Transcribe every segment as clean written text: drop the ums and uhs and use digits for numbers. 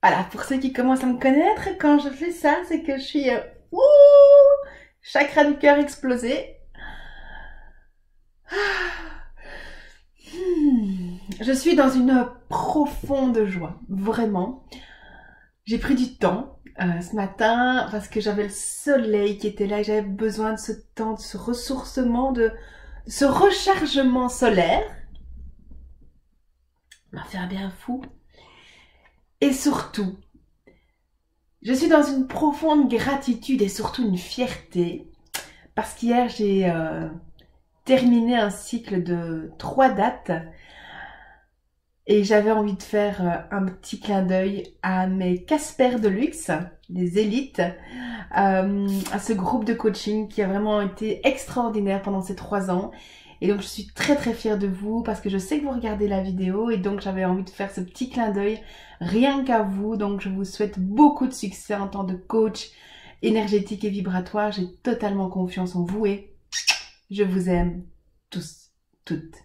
Voilà, pour ceux qui commencent à me connaître, quand je fais ça, c'est que je suis ouh, chakra du cœur explosé. Je suis dans une profonde joie, vraiment. J'ai pris du temps ce matin parce que j'avais le soleil qui était là et j'avais besoin de ce temps, de ce ressourcement, de ce rechargement solaire. M'a fait un bien fou. Et surtout, je suis dans une profonde gratitude et surtout une fierté parce qu'hier j'ai terminé un cycle de 3 dates et j'avais envie de faire un petit clin d'œil à mes Casper de luxe, les élites, à ce groupe de coaching qui a vraiment été extraordinaire pendant ces 3 ans. Et donc je suis très très fière de vous parce que je sais que vous regardez la vidéo et donc j'avais envie de faire ce petit clin d'œil rien qu'à vous. Donc je vous souhaite beaucoup de succès en tant que coach énergétique et vibratoire. J'ai totalement confiance en vous et je vous aime tous, toutes.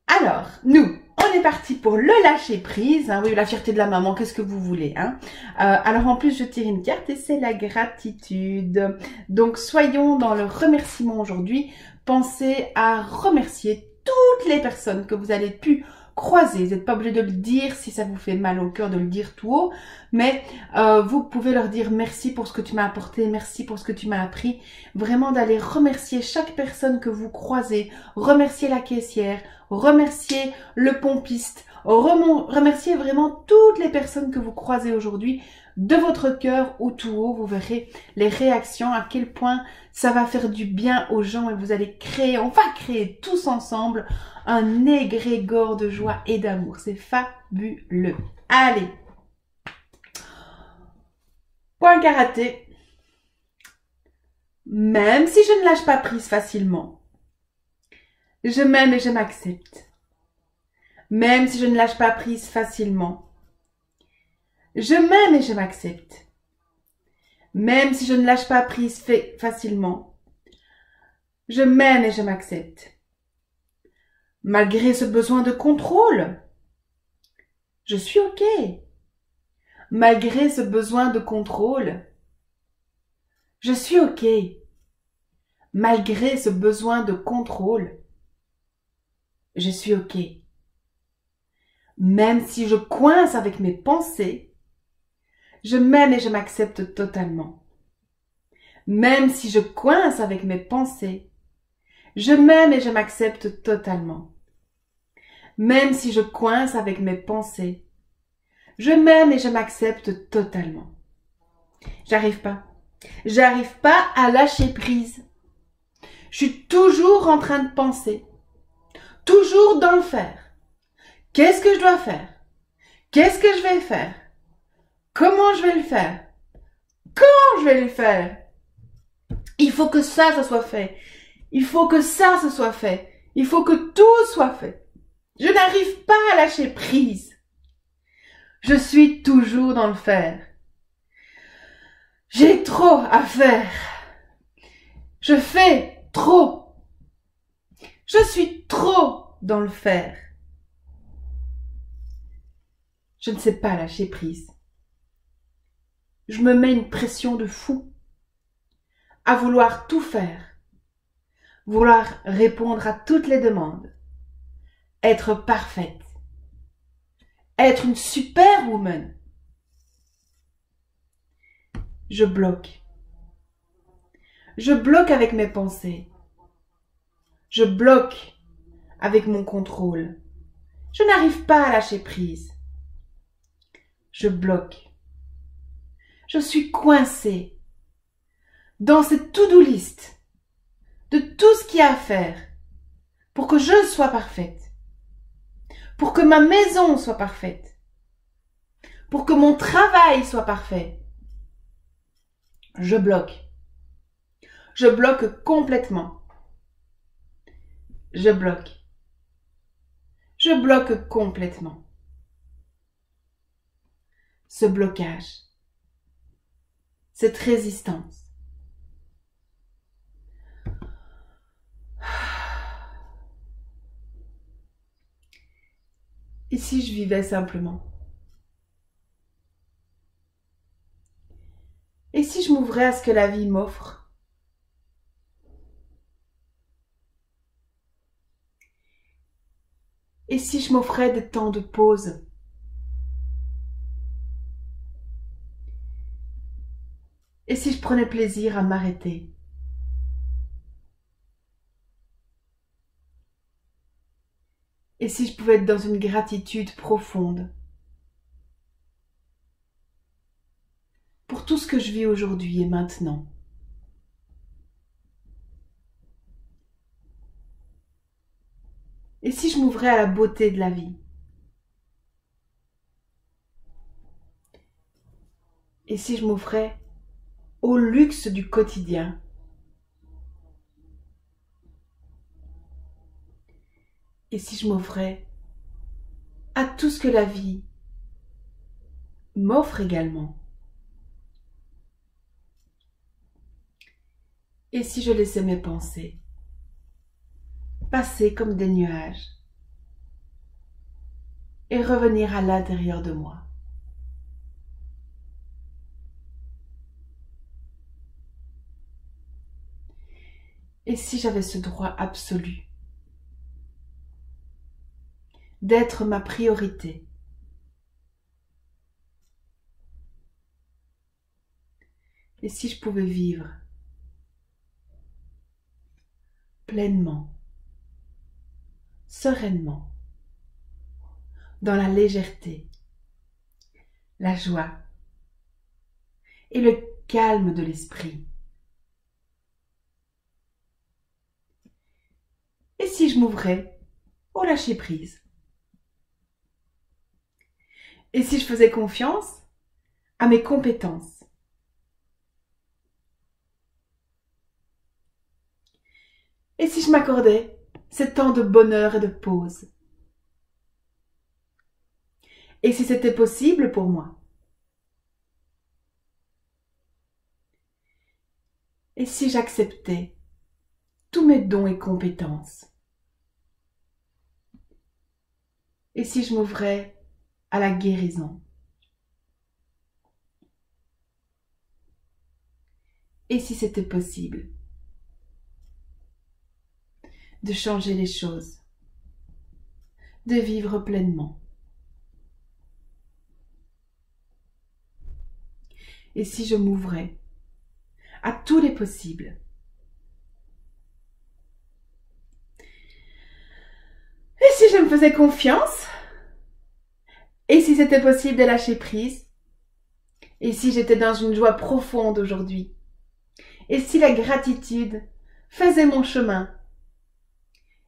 Alors, nous, on est parti pour le lâcher prise. Hein, oui, la fierté de la maman, qu'est-ce que vous voulez hein. Alors en plus, je tire une carte et c'est la gratitude. Donc soyons dans le remerciement aujourd'hui. Pensez à remercier toutes les personnes que vous avez pu croiser. Vous n'êtes pas obligé de le dire si ça vous fait mal au cœur de le dire tout haut. Mais vous pouvez leur dire merci pour ce que tu m'as apporté, merci pour ce que tu m'as appris. Vraiment d'aller remercier chaque personne que vous croisez. Remercier la caissière, remercier le pompiste, remercier vraiment toutes les personnes que vous croisez aujourd'hui de votre cœur ou tout haut. Vous verrez les réactions, à quel point ça va faire du bien aux gens et vous allez créer, on va créer tous ensemble un égrégore de joie et d'amour. C'est fabuleux. Allez. Point karaté. Même si je ne lâche pas prise facilement, je m'aime et je m'accepte. Même si je ne lâche pas prise facilement, je m'aime et je m'accepte. Même si je ne lâche pas prise facilement, je m'aime et je m'accepte. Malgré ce besoin de contrôle, je suis OK. Malgré ce besoin de contrôle, je suis OK. Malgré ce besoin de contrôle, je suis OK. Même si je coince avec mes pensées, je m'aime et je m'accepte totalement. Même si je coince avec mes pensées, je m'aime et je m'accepte totalement. Même si je coince avec mes pensées, je m'aime et je m'accepte totalement. J'arrive pas. J'arrive pas à lâcher prise. Je suis toujours en train de penser. Toujours dans le faire. Qu'est-ce que je dois faire? Qu'est-ce que je vais faire? Comment je vais le faire? Quand je vais le faire? Il faut que ça soit fait. Il faut que ça se soit fait. Il faut que tout soit fait. Je n'arrive pas à lâcher prise. Je suis toujours dans le faire. J'ai trop à faire. Je fais trop. Je suis trop dans le faire. Je ne sais pas lâcher prise. Je me mets une pression de fou à vouloir tout faire, vouloir répondre à toutes les demandes, être parfaite, être une superwoman. Je bloque. Je bloque avec mes pensées. Je bloque avec mon contrôle. Je n'arrive pas à lâcher prise. Je bloque. Je suis coincée dans cette to-do list de tout ce qu'il y a à faire pour que je sois parfaite, pour que ma maison soit parfaite, pour que mon travail soit parfait. Je bloque. Je bloque complètement. Je bloque. Je bloque complètement. Ce blocage, cette résistance. Et si je vivais simplement? m'ouvrais à ce que la vie m'offre? Et si je m'offrais des temps de pause? Et si je prenais plaisir à m'arrêter? Et si je pouvais être dans une gratitude profonde pour tout ce que je vis aujourd'hui et maintenant? Et si je m'ouvrais à la beauté de la vie? Et si je m'ouvrais au luxe du quotidien? Et si je m'offrais à tout ce que la vie m'offre également? Et si je laissais mes pensées passer comme des nuages et revenir à l'intérieur de moi? Et si j'avais ce droit absolu d'être ma priorité? Et si je pouvais vivre pleinement, sereinement, dans la légèreté, la joie et le calme de l'esprit? Et si je m'ouvrais au lâcher-prise? Et si je faisais confiance à mes compétences? Et si je m'accordais ces temps de bonheur et de pause? Et si c'était possible pour moi? Et si j'acceptais tous mes dons et compétences? Et si je m'ouvrais à la guérison? Et si c'était possible de changer les choses, de vivre pleinement? Et si je m'ouvrais à tous les possibles? Et si je me faisais confiance? Et si c'était possible de lâcher prise? Et si j'étais dans une joie profonde aujourd'hui? Et si la gratitude faisait mon chemin?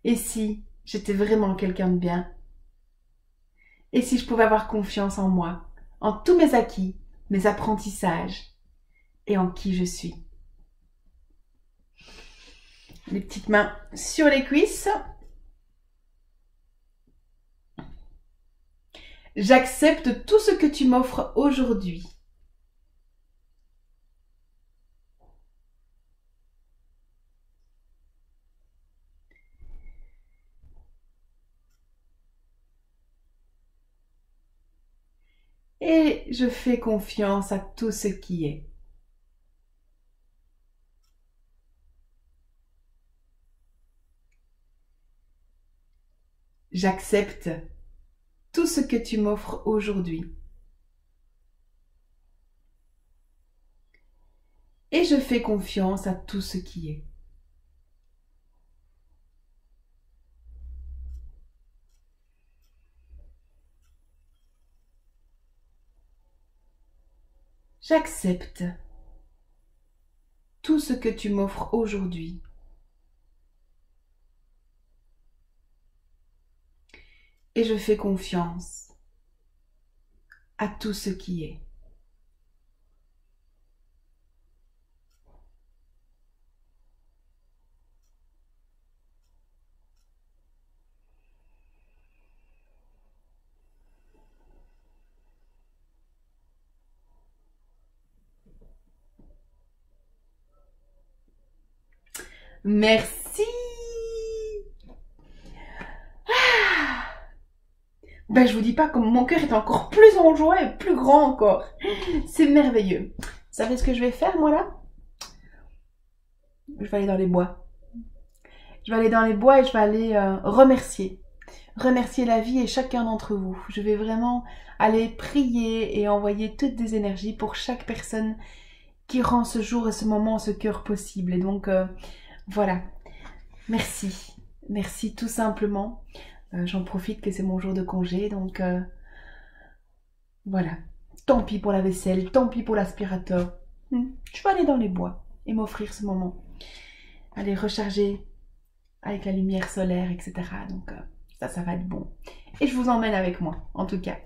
Et si j'étais vraiment quelqu'un de bien? Et si je pouvais avoir confiance en moi, en tous mes acquis, mes apprentissages et en qui je suis? Les petites mains sur les cuisses. J'accepte tout ce que tu m'offres aujourd'hui. Et je fais confiance à tout ce qui est. J'accepte tout ce que tu m'offres aujourd'hui. Et je fais confiance à tout ce qui est. J'accepte tout ce que tu m'offres aujourd'hui. Et je fais confiance à tout ce qui est. Merci. Ben, je vous dis pas comme mon cœur est encore plus en joie et plus grand encore. C'est merveilleux. savez ce que je vais faire moi là? Je vais aller dans les bois. Je vais aller dans les bois et je vais aller remercier. Remercier la vie et chacun d'entre vous. Je vais vraiment aller prier et envoyer toutes des énergies pour chaque personne qui rend ce jour et ce moment, ce cœur possible. Et donc, voilà. Merci. Merci tout simplement. J'en profite que c'est mon jour de congé. Donc, voilà. Tant pis pour la vaisselle, tant pis pour l'aspirateur. Je vais aller dans les bois et m'offrir ce moment. Aller recharger avec la lumière solaire, etc. Donc, ça va être bon. Et je vous emmène avec moi, en tout cas.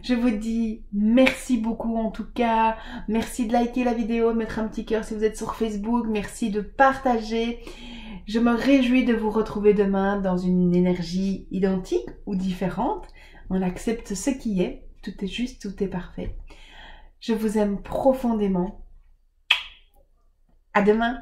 Je vous dis merci beaucoup en tout cas. Merci de liker la vidéo, de mettre un petit cœur si vous êtes sur Facebook. Merci de partager. Je me réjouis de vous retrouver demain dans une énergie identique ou différente. On accepte ce qui est. Tout est juste, tout est parfait. Je vous aime profondément. À demain.